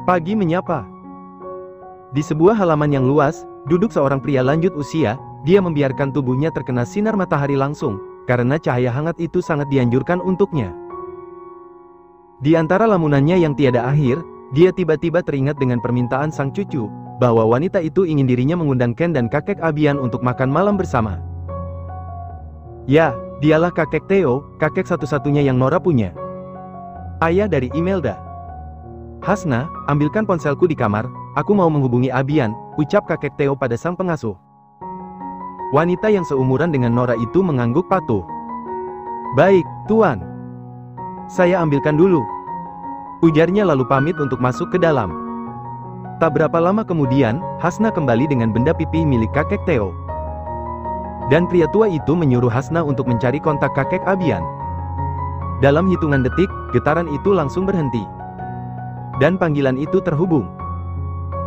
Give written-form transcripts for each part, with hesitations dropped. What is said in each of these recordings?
Pagi menyapa. Di sebuah halaman yang luas, duduk seorang pria lanjut usia. Dia membiarkan tubuhnya terkena sinar matahari langsung, karena cahaya hangat itu sangat dianjurkan untuknya. Di antara lamunannya yang tiada akhir, dia tiba-tiba teringat dengan permintaan sang cucu, bahwa wanita itu ingin dirinya mengundang Ken dan kakek Abian untuk makan malam bersama. Ya, dialah kakek Theo, kakek satu-satunya yang Nora punya. Ayah dari Imelda. Hasna, ambilkan ponselku di kamar, aku mau menghubungi Abian, ucap kakek Theo pada sang pengasuh. Wanita yang seumuran dengan Nora itu mengangguk patuh. Baik, Tuan. Saya ambilkan dulu. Ujarnya lalu pamit untuk masuk ke dalam. Tak berapa lama kemudian, Hasna kembali dengan benda pipih milik kakek Theo. Dan pria tua itu menyuruh Hasna untuk mencari kontak kakek Abian. Dalam hitungan detik, getaran itu langsung berhenti. Dan panggilan itu terhubung.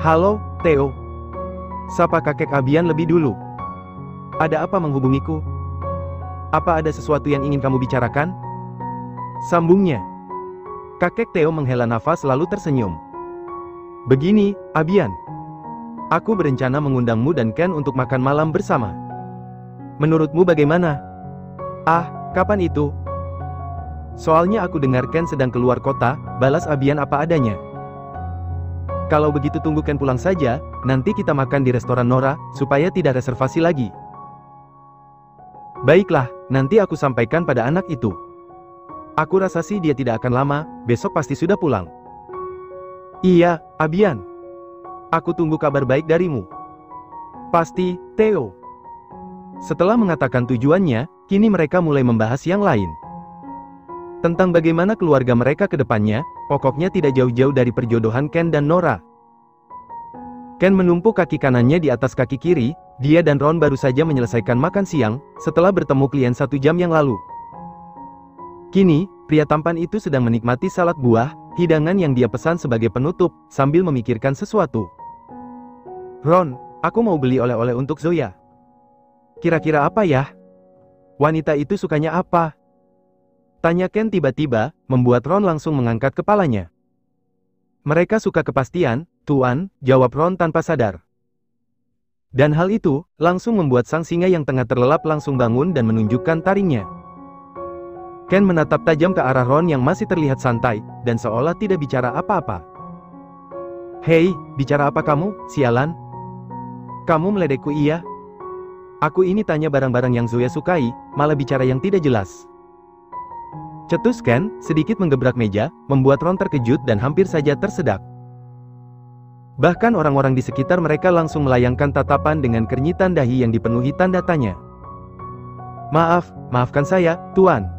Halo, Theo. Sapa kakek Abian lebih dulu. Ada apa menghubungiku? Apa ada sesuatu yang ingin kamu bicarakan? Sambungnya. Kakek Theo menghela nafas lalu tersenyum. Begini, Abian. Aku berencana mengundangmu dan Ken untuk makan malam bersama. Menurutmu bagaimana? Ah, kapan itu? Soalnya aku dengar Ken sedang keluar kota, balas Abian apa adanya. Kalau begitu tunggu Ken pulang saja, nanti kita makan di restoran Nora, supaya tidak reservasi lagi. Baiklah, nanti aku sampaikan pada anak itu. Aku rasa sih dia tidak akan lama, besok pasti sudah pulang. Iya, Abian. Aku tunggu kabar baik darimu. Pasti, Theo. Setelah mengatakan tujuannya, kini mereka mulai membahas yang lain. Tentang bagaimana keluarga mereka ke depannya, pokoknya tidak jauh-jauh dari perjodohan Ken dan Nora. Ken menumpuk kaki kanannya di atas kaki kiri, dia dan Ron baru saja menyelesaikan makan siang, setelah bertemu klien 1 jam yang lalu. Kini, pria tampan itu sedang menikmati salad buah, hidangan yang dia pesan sebagai penutup, sambil memikirkan sesuatu. Ron, aku mau beli oleh-oleh untuk Zoya. Kira-kira apa ya? Wanita itu sukanya apa? Tanya Ken tiba-tiba, membuat Ron langsung mengangkat kepalanya. Mereka suka kepastian, Tuan, jawab Ron tanpa sadar. Dan hal itu, langsung membuat sang singa yang tengah terlelap langsung bangun dan menunjukkan taringnya. Ken menatap tajam ke arah Ron yang masih terlihat santai, dan seolah tidak bicara apa-apa. Hei, bicara apa kamu, sialan? Kamu meledekku iya? Aku ini tanya barang-barang yang Zoya sukai, malah bicara yang tidak jelas. Cetus Ken, sedikit menggebrak meja, membuat Ron terkejut dan hampir saja tersedak. Bahkan orang-orang di sekitar mereka langsung melayangkan tatapan dengan kernyitan dahi yang dipenuhi tanda tanya. Maafkan saya, Tuan.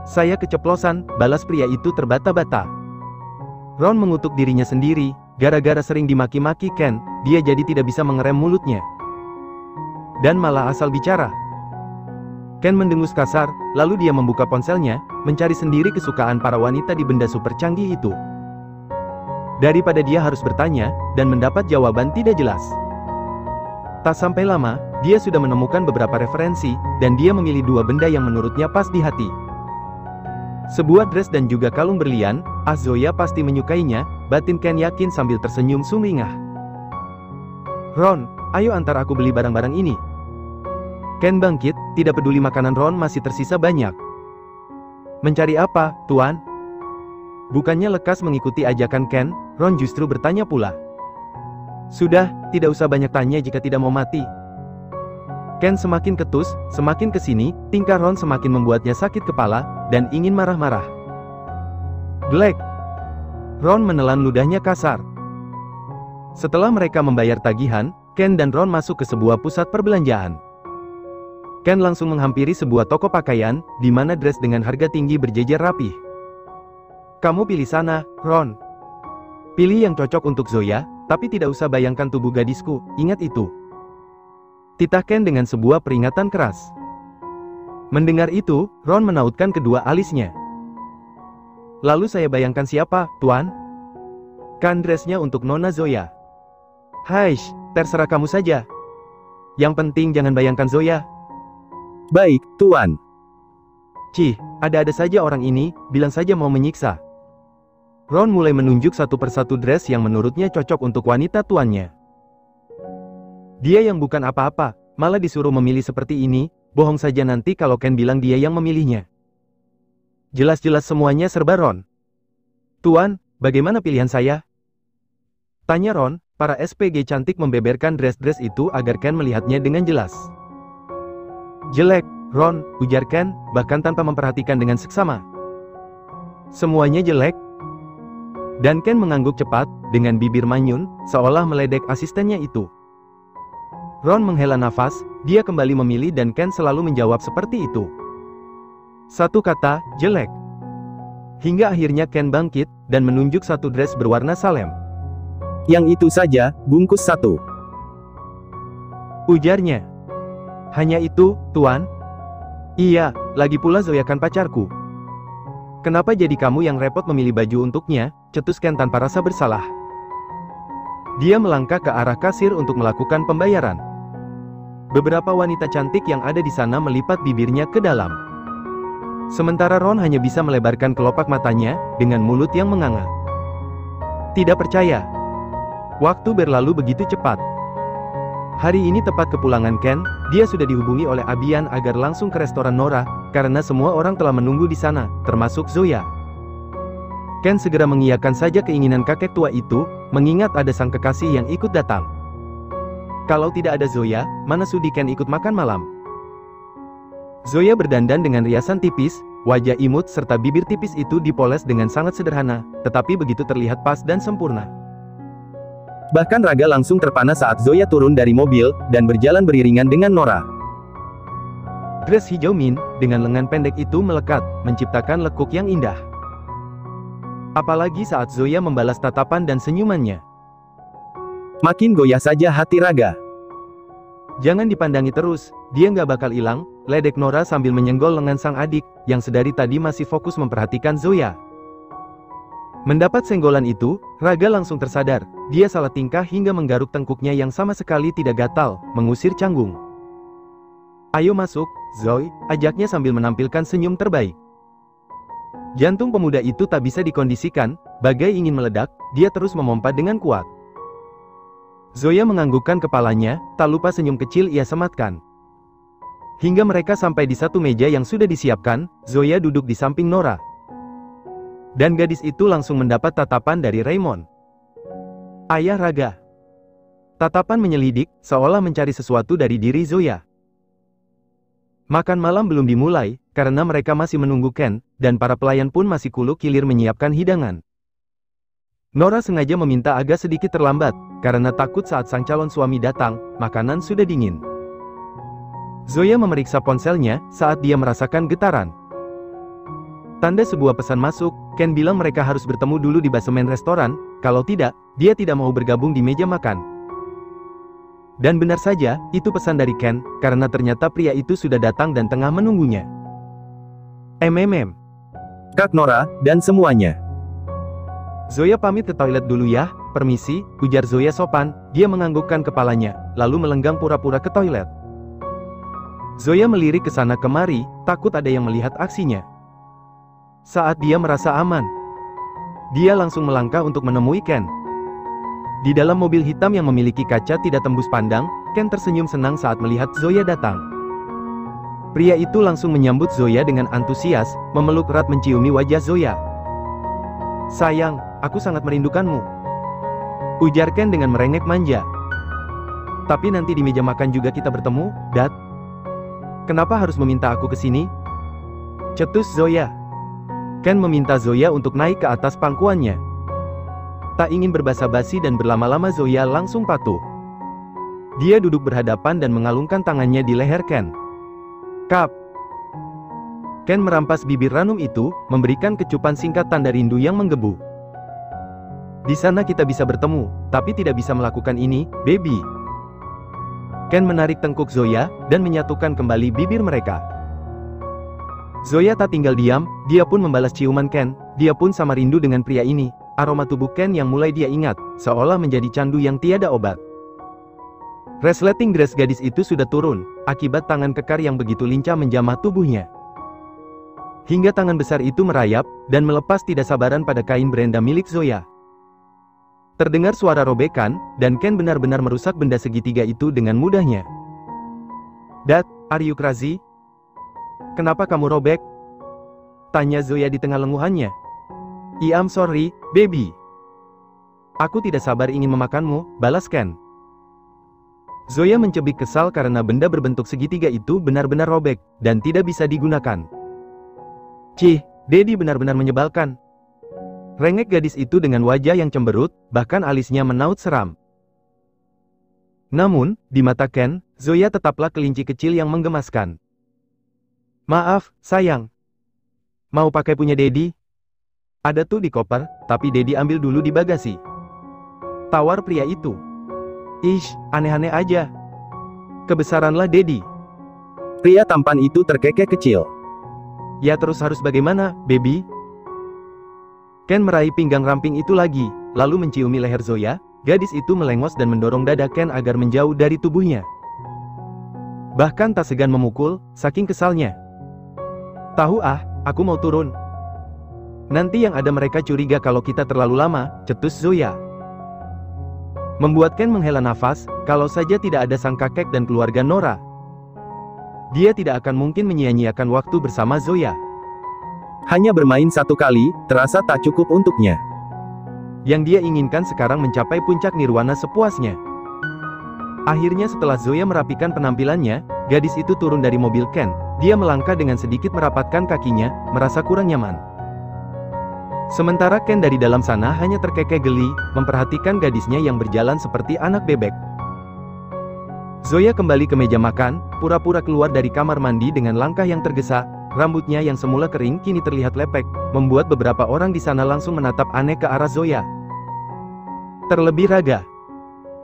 Saya keceplosan, balas pria itu terbata-bata. Ron mengutuk dirinya sendiri, gara-gara sering dimaki-maki Ken, dia jadi tidak bisa mengerem mulutnya. Dan malah asal bicara. Ken mendengus kasar, lalu dia membuka ponselnya, mencari sendiri kesukaan para wanita di benda super canggih itu. Daripada dia harus bertanya, dan mendapat jawaban tidak jelas. Tak sampai lama, dia sudah menemukan beberapa referensi, dan dia memilih 2 benda yang menurutnya pas di hati. Sebuah dress dan juga kalung berlian, Zoya pasti menyukainya, batin Ken yakin sambil tersenyum sumringah. Ron, ayo antar aku beli barang-barang ini. Ken bangkit, tidak peduli makanan Ron masih tersisa banyak. Mencari apa, Tuan? Bukannya lekas mengikuti ajakan Ken, Ron justru bertanya pula. Sudah, tidak usah banyak tanya jika tidak mau mati. Ken semakin ketus, semakin kesini, tingkah Ron semakin membuatnya sakit kepala, dan ingin marah-marah. Glek! Ron menelan ludahnya kasar. Setelah mereka membayar tagihan, Ken dan Ron masuk ke sebuah pusat perbelanjaan. Ken langsung menghampiri sebuah toko pakaian, di mana dress dengan harga tinggi berjejer rapih. Kamu pilih sana, Ron. Pilih yang cocok untuk Zoya, tapi tidak usah bayangkan tubuh gadisku, ingat itu. Titah Ken dengan sebuah peringatan keras. Mendengar itu, Ron menautkan kedua alisnya. Lalu saya bayangkan siapa, Tuan? Kan dressnya untuk Nona Zoya. Haish, terserah kamu saja. Yang penting jangan bayangkan Zoya. Baik, Tuan. Cih, ada-ada saja orang ini, bilang saja mau menyiksa. Ron mulai menunjuk satu persatu dress yang menurutnya cocok untuk wanita tuannya. Dia yang bukan apa-apa, malah disuruh memilih seperti ini, bohong saja nanti kalau Ken bilang dia yang memilihnya. Jelas-jelas semuanya serba Ron. Tuan, bagaimana pilihan saya? Tanya Ron. Para SPG cantik membeberkan dress-dress itu agar Ken melihatnya dengan jelas. Jelek, Ron, ujar Ken, bahkan tanpa memperhatikan dengan seksama. Semuanya jelek. Dan Ken mengangguk cepat, dengan bibir manyun, seolah meledek asistennya itu. Ron menghela nafas, dia kembali memilih dan Ken selalu menjawab seperti itu. Satu kata, jelek. Hingga akhirnya Ken bangkit, dan menunjuk satu dress berwarna salem. Yang itu saja, bungkus satu. Ujarnya. Hanya itu, Tuan? Iya, lagi pula Zoya kan pacarku. Kenapa jadi kamu yang repot memilih baju untuknya? Cetus Ken tanpa rasa bersalah. Dia melangkah ke arah kasir untuk melakukan pembayaran. Beberapa wanita cantik yang ada di sana melipat bibirnya ke dalam. Sementara Ron hanya bisa melebarkan kelopak matanya, dengan mulut yang menganga. Tidak percaya. Waktu berlalu begitu cepat. Hari ini tepat kepulangan Ken, dia sudah dihubungi oleh Abian agar langsung ke restoran Nora, karena semua orang telah menunggu di sana, termasuk Zoya. Ken segera mengiyakan saja keinginan kakek tua itu, mengingat ada sang kekasih yang ikut datang. Kalau tidak ada Zoya, mana sudi Ken ikut makan malam? Zoya berdandan dengan riasan tipis, wajah imut serta bibir tipis itu dipoles dengan sangat sederhana, tetapi begitu terlihat pas dan sempurna. Bahkan Raga langsung terpana saat Zoya turun dari mobil, dan berjalan beriringan dengan Nora. Dress hijau mint, dengan lengan pendek itu melekat, menciptakan lekuk yang indah. Apalagi saat Zoya membalas tatapan dan senyumannya. Makin goyah saja hati Raga. Jangan dipandangi terus, dia nggak bakal hilang, ledek Nora sambil menyenggol lengan sang adik, yang sedari tadi masih fokus memperhatikan Zoya. Mendapat senggolan itu, Raga langsung tersadar, dia salah tingkah hingga menggaruk tengkuknya yang sama sekali tidak gatal, mengusir canggung. Ayo masuk, Zoe, ajaknya sambil menampilkan senyum terbaik. Jantung pemuda itu tak bisa dikondisikan, bagai ingin meledak, dia terus memompa dengan kuat. Zoya menganggukkan kepalanya, tak lupa senyum kecil ia sematkan. Hingga mereka sampai di satu meja yang sudah disiapkan, Zoya duduk di samping Nora. Dan gadis itu langsung mendapat tatapan dari Raymond. Ayah Raga. Tatapan menyelidik, seolah mencari sesuatu dari diri Zoya. Makan malam belum dimulai, karena mereka masih menunggu Ken, dan para pelayan pun masih kuluk-kilir menyiapkan hidangan. Nora sengaja meminta agak sedikit terlambat, karena takut saat sang calon suami datang, makanan sudah dingin. Zoya memeriksa ponselnya, saat dia merasakan getaran. Tanda sebuah pesan masuk, Ken bilang mereka harus bertemu dulu di basemen restoran, kalau tidak, dia tidak mau bergabung di meja makan. Dan benar saja, itu pesan dari Ken, karena ternyata pria itu sudah datang dan tengah menunggunya. Kak Nora, dan semuanya. Zoya pamit ke toilet dulu ya, permisi, ujar Zoya sopan, dia menganggukkan kepalanya, lalu melenggang pura-pura ke toilet. Zoya melirik ke sana kemari, takut ada yang melihat aksinya. Saat dia merasa aman, dia langsung melangkah untuk menemui Ken. Di dalam mobil hitam yang memiliki kaca tidak tembus pandang, Ken tersenyum senang saat melihat Zoya datang. Pria itu langsung menyambut Zoya dengan antusias, memeluk erat menciumi wajah Zoya. Sayang, aku sangat merindukanmu, ujar Ken dengan merengek manja. Tapi nanti di meja makan juga kita bertemu, Dad. Kenapa harus meminta aku ke sini? Cetus Zoya. Ken meminta Zoya untuk naik ke atas pangkuannya. Tak ingin berbasa-basi dan berlama-lama Zoya langsung patuh. Dia duduk berhadapan dan mengalungkan tangannya di leher Ken. Kap. Ken merampas bibir ranum itu, memberikan kecupan singkat tanda rindu yang menggebu. Di sana kita bisa bertemu, tapi tidak bisa melakukan ini, baby. Ken menarik tengkuk Zoya, dan menyatukan kembali bibir mereka. Zoya tak tinggal diam, dia pun membalas ciuman Ken, dia pun sama rindu dengan pria ini, aroma tubuh Ken yang mulai dia ingat, seolah menjadi candu yang tiada obat. Resleting dress gadis itu sudah turun, akibat tangan kekar yang begitu lincah menjamah tubuhnya. hingga tangan besar itu merayap, dan melepas tidak sabaran pada kain Brenda milik Zoya. Terdengar suara robekan, dan Ken benar-benar merusak benda segitiga itu dengan mudahnya. "Dad, are you crazy? Kenapa kamu robek?" tanya Zoya di tengah lenguhannya. "I'm sorry, baby. Aku tidak sabar ingin memakanmu," balas Ken. Zoya mencebik kesal karena benda berbentuk segitiga itu benar-benar robek, dan tidak bisa digunakan. "Cih, Daddy benar-benar menyebalkan," rengek gadis itu dengan wajah yang cemberut, bahkan alisnya menaut seram. Namun, di mata Ken, Zoya tetaplah kelinci kecil yang menggemaskan. "Maaf, sayang. Mau pakai punya Daddy? Ada tuh di koper, tapi Daddy ambil dulu di bagasi," tawar pria itu. "Ish, aneh-aneh aja. Kebesaranlah Daddy." Pria tampan itu terkekeh kecil. "Ya terus harus bagaimana, baby?" Ken meraih pinggang ramping itu lagi, lalu menciumi leher Zoya. Gadis itu melengos dan mendorong dada Ken agar menjauh dari tubuhnya. Bahkan tak segan memukul, saking kesalnya. "Tahu ah, aku mau turun. Nanti yang ada mereka curiga kalau kita terlalu lama," cetus Zoya. Membuat Ken menghela nafas, kalau saja tidak ada sang kakek dan keluarga Nora. Dia tidak akan mungkin menyia-nyiakan waktu bersama Zoya. Hanya bermain satu kali, terasa tak cukup untuknya. Yang dia inginkan sekarang mencapai puncak nirwana sepuasnya. Akhirnya setelah Zoya merapikan penampilannya, gadis itu turun dari mobil Ken. Dia melangkah dengan sedikit merapatkan kakinya, merasa kurang nyaman. Sementara Ken dari dalam sana hanya terkekeh geli, memperhatikan gadisnya yang berjalan seperti anak bebek. Zoya kembali ke meja makan, pura-pura keluar dari kamar mandi dengan langkah yang tergesa. Rambutnya yang semula kering kini terlihat lepek, membuat beberapa orang di sana langsung menatap aneh ke arah Zoya. Terlebih Raga.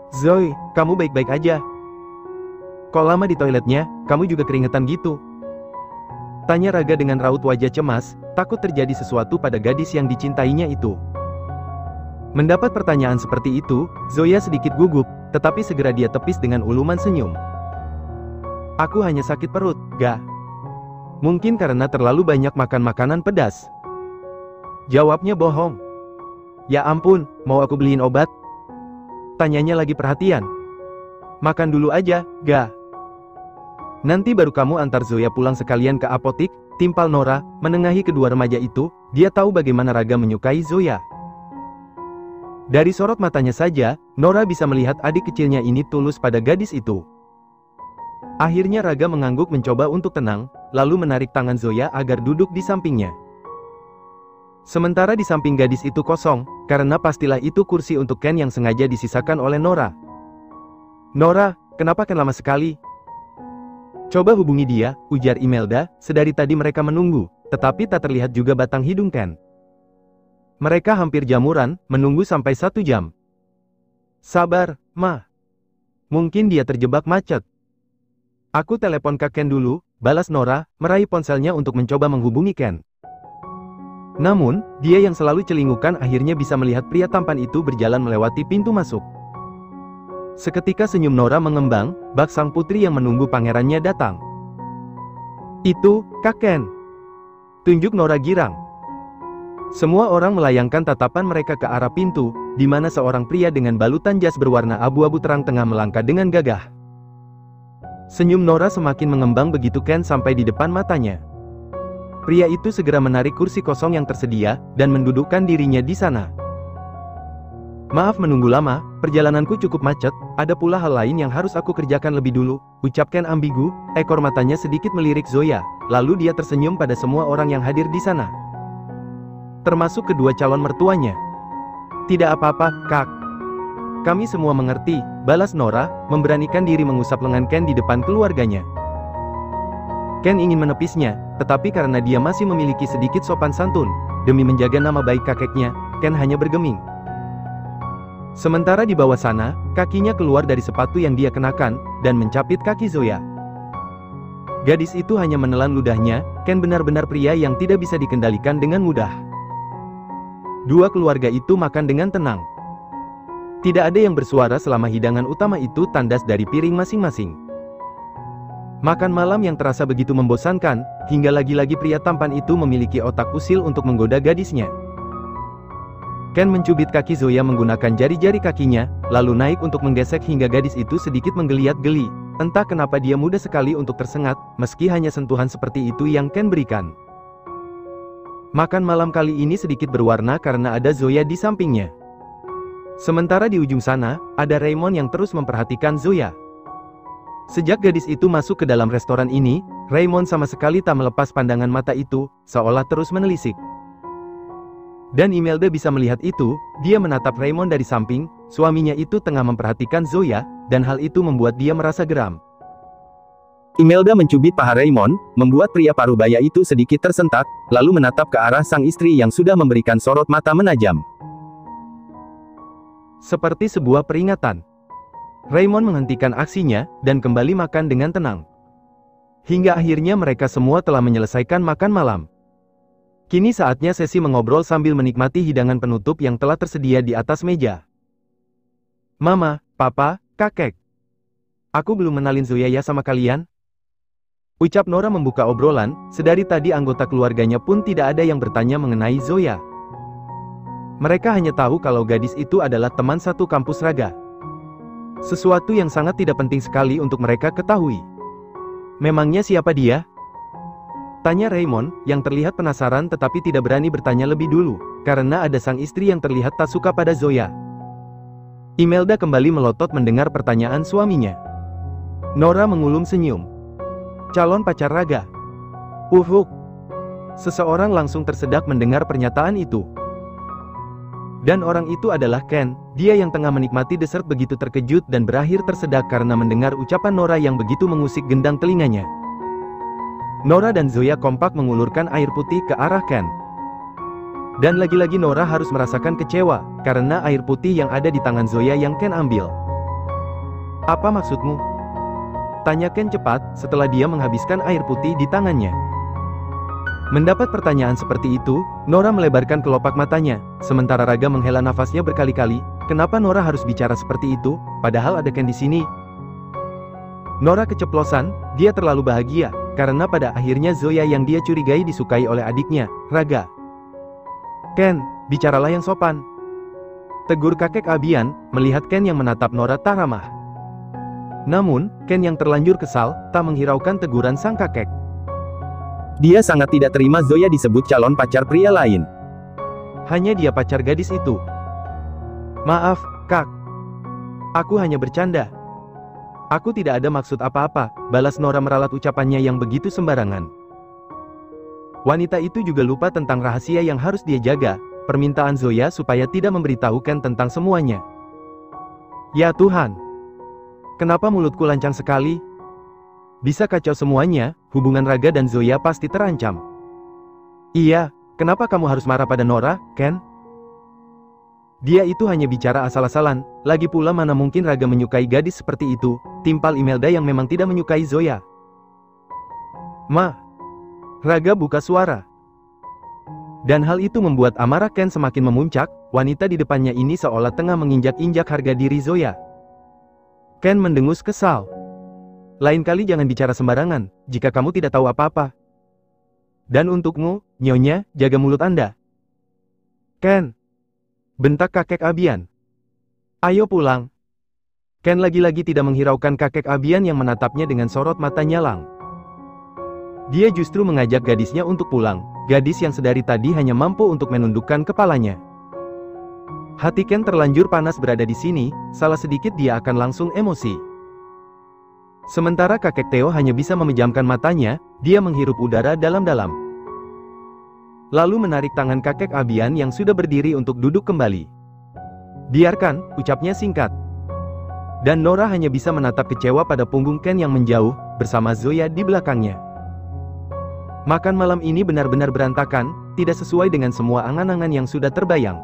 "Zoe, kamu baik-baik aja? Kok lama di toiletnya, kamu juga keringetan gitu?" tanya Raga dengan raut wajah cemas, takut terjadi sesuatu pada gadis yang dicintainya itu. Mendapat pertanyaan seperti itu, Zoya sedikit gugup, tetapi segera dia tepis dengan uluman senyum. "Aku hanya sakit perut, Ga. Mungkin karena terlalu banyak makan makanan pedas," jawabnya bohong. "Ya ampun, mau aku beliin obat?" tanyanya lagi perhatian. "Makan dulu aja, Ga. Nanti baru kamu antar Zoya pulang sekalian ke apotik," timpal Nora, menengahi kedua remaja itu. Dia tahu bagaimana Raga menyukai Zoya. Dari sorot matanya saja, Nora bisa melihat adik kecilnya ini tulus pada gadis itu. Akhirnya Raga mengangguk mencoba untuk tenang, lalu menarik tangan Zoya agar duduk di sampingnya. Sementara di samping gadis itu kosong, karena pastilah itu kursi untuk Ken yang sengaja disisakan oleh Nora. "Nora, kenapa Ken lama sekali? Coba hubungi dia," ujar Imelda. Sedari tadi mereka menunggu, tetapi tak terlihat juga batang hidung Ken. Mereka hampir jamuran, menunggu sampai 1 jam. "Sabar, Ma. Mungkin dia terjebak macet. Aku telepon ke Ken dulu," balas Nora, meraih ponselnya untuk mencoba menghubungi Ken. Namun, dia yang selalu celingukan akhirnya bisa melihat pria tampan itu berjalan melewati pintu masuk. Seketika senyum Nora mengembang, bak sang putri yang menunggu pangerannya datang. "Itu, Kak Ken," tunjuk Nora girang. Semua orang melayangkan tatapan mereka ke arah pintu, di mana seorang pria dengan balutan jas berwarna abu-abu terang tengah melangkah dengan gagah. Senyum Nora semakin mengembang begitu Ken sampai di depan matanya. Pria itu segera menarik kursi kosong yang tersedia, dan mendudukkan dirinya di sana. "Maaf menunggu lama, perjalananku cukup macet, ada pula hal lain yang harus aku kerjakan lebih dulu," ucap Ken ambigu. Ekor matanya sedikit melirik Zoya, lalu dia tersenyum pada semua orang yang hadir di sana, termasuk kedua calon mertuanya. "Tidak apa-apa, Kak. Kami semua mengerti," balas Nora, memberanikan diri mengusap lengan Ken di depan keluarganya. Ken ingin menepisnya, tetapi karena dia masih memiliki sedikit sopan santun, demi menjaga nama baik kakeknya, Ken hanya bergeming. Sementara di bawah sana, kakinya keluar dari sepatu yang dia kenakan, dan mencapit kaki Zoya. Gadis itu hanya menelan ludahnya. Ken benar-benar pria yang tidak bisa dikendalikan dengan mudah. Dua keluarga itu makan dengan tenang. Tidak ada yang bersuara selama hidangan utama itu tandas dari piring masing-masing. Makan malam yang terasa begitu membosankan, hingga lagi-lagi pria tampan itu memiliki otak usil untuk menggoda gadisnya. Ken mencubit kaki Zoya menggunakan jari-jari kakinya, lalu naik untuk menggesek hingga gadis itu sedikit menggeliat geli. Entah kenapa dia mudah sekali untuk tersengat, meski hanya sentuhan seperti itu yang Ken berikan. Makan malam kali ini sedikit berwarna karena ada Zoya di sampingnya. Sementara di ujung sana, ada Raymond yang terus memperhatikan Zoya. Sejak gadis itu masuk ke dalam restoran ini, Raymond sama sekali tak melepas pandangan mata itu, seolah terus menelisik. Dan Imelda bisa melihat itu, dia menatap Raymond dari samping, suaminya itu tengah memperhatikan Zoya, dan hal itu membuat dia merasa geram. Imelda mencubit paha Raymond, membuat pria parubaya itu sedikit tersentak, lalu menatap ke arah sang istri yang sudah memberikan sorot mata menajam. Seperti sebuah peringatan. Raymond menghentikan aksinya, dan kembali makan dengan tenang. Hingga akhirnya mereka semua telah menyelesaikan makan malam. Kini saatnya sesi mengobrol sambil menikmati hidangan penutup yang telah tersedia di atas meja. Mama, Papa, Kakek. Aku belum menalin Zoya ya sama kalian? Ucap Nora membuka obrolan, sedari tadi anggota keluarganya pun tidak ada yang bertanya mengenai Zoya. Mereka hanya tahu kalau gadis itu adalah teman satu kampus Raga. Sesuatu yang sangat tidak penting sekali untuk mereka ketahui. Memangnya siapa dia? Tanya Raymond, yang terlihat penasaran tetapi tidak berani bertanya lebih dulu, karena ada sang istri yang terlihat tak suka pada Zoya. Imelda kembali melotot mendengar pertanyaan suaminya. Nora mengulum senyum. Calon pacar Raga. Seseorang langsung tersedak mendengar pernyataan itu. Dan orang itu adalah Ken, dia yang tengah menikmati dessert begitu terkejut dan berakhir tersedak karena mendengar ucapan Nora yang begitu mengusik gendang telinganya. Nora dan Zoya kompak mengulurkan air putih ke arah Ken. Dan lagi-lagi Nora harus merasakan kecewa, karena air putih yang ada di tangan Zoya yang Ken ambil. Apa maksudmu? Tanya Ken cepat, setelah dia menghabiskan air putih di tangannya. Mendapat pertanyaan seperti itu, Nora melebarkan kelopak matanya, sementara Raga menghela nafasnya berkali-kali. Kenapa Nora harus bicara seperti itu, padahal ada Ken di sini? Nora keceplosan, dia terlalu bahagia, karena pada akhirnya Zoya yang dia curigai disukai oleh adiknya, Raga. Ken, bicaralah yang sopan. Tegur kakek Abian, melihat Ken yang menatap Nora tak ramah. Namun, Ken yang terlanjur kesal, tak menghiraukan teguran sang kakek. Dia sangat tidak terima Zoya disebut calon pacar pria lain. Hanya dia pacar gadis itu. Maaf, Kak. Aku hanya bercanda. Aku tidak ada maksud apa-apa, balas Nora meralat ucapannya yang begitu sembarangan. Wanita itu juga lupa tentang rahasia yang harus dia jaga, permintaan Zoya supaya tidak memberitahu Ken tentang semuanya. Ya Tuhan. Kenapa mulutku lancang sekali? Bisa kacau semuanya, hubungan Raga dan Zoya pasti terancam. Iya, kenapa kamu harus marah pada Nora, Ken? Dia itu hanya bicara asal-asalan, lagi pula mana mungkin Raga menyukai gadis seperti itu, timpal Imelda yang memang tidak menyukai Zoya. Ma. Raga buka suara. Dan hal itu membuat amarah Ken semakin memuncak, wanita di depannya ini seolah tengah menginjak-injak harga diri Zoya. Ken mendengus kesal. Lain kali jangan bicara sembarangan, jika kamu tidak tahu apa-apa. Dan untukmu, Nyonya, jaga mulut Anda. Ken. Bentak kakek Abian. Ayo pulang. Ken lagi-lagi tidak menghiraukan kakek Abian yang menatapnya dengan sorot mata nyalang. Dia justru mengajak gadisnya untuk pulang, gadis yang sedari tadi hanya mampu untuk menundukkan kepalanya. Hati Ken terlanjur panas berada di sini, salah sedikit dia akan langsung emosi. Sementara kakek Theo hanya bisa memejamkan matanya, dia menghirup udara dalam-dalam. Lalu menarik tangan kakek Abian yang sudah berdiri untuk duduk kembali. Biarkan, ucapnya singkat. Dan Nora hanya bisa menatap kecewa pada punggung Ken yang menjauh, bersama Zoya di belakangnya. Makan malam ini benar-benar berantakan, tidak sesuai dengan semua angan-angan yang sudah terbayang.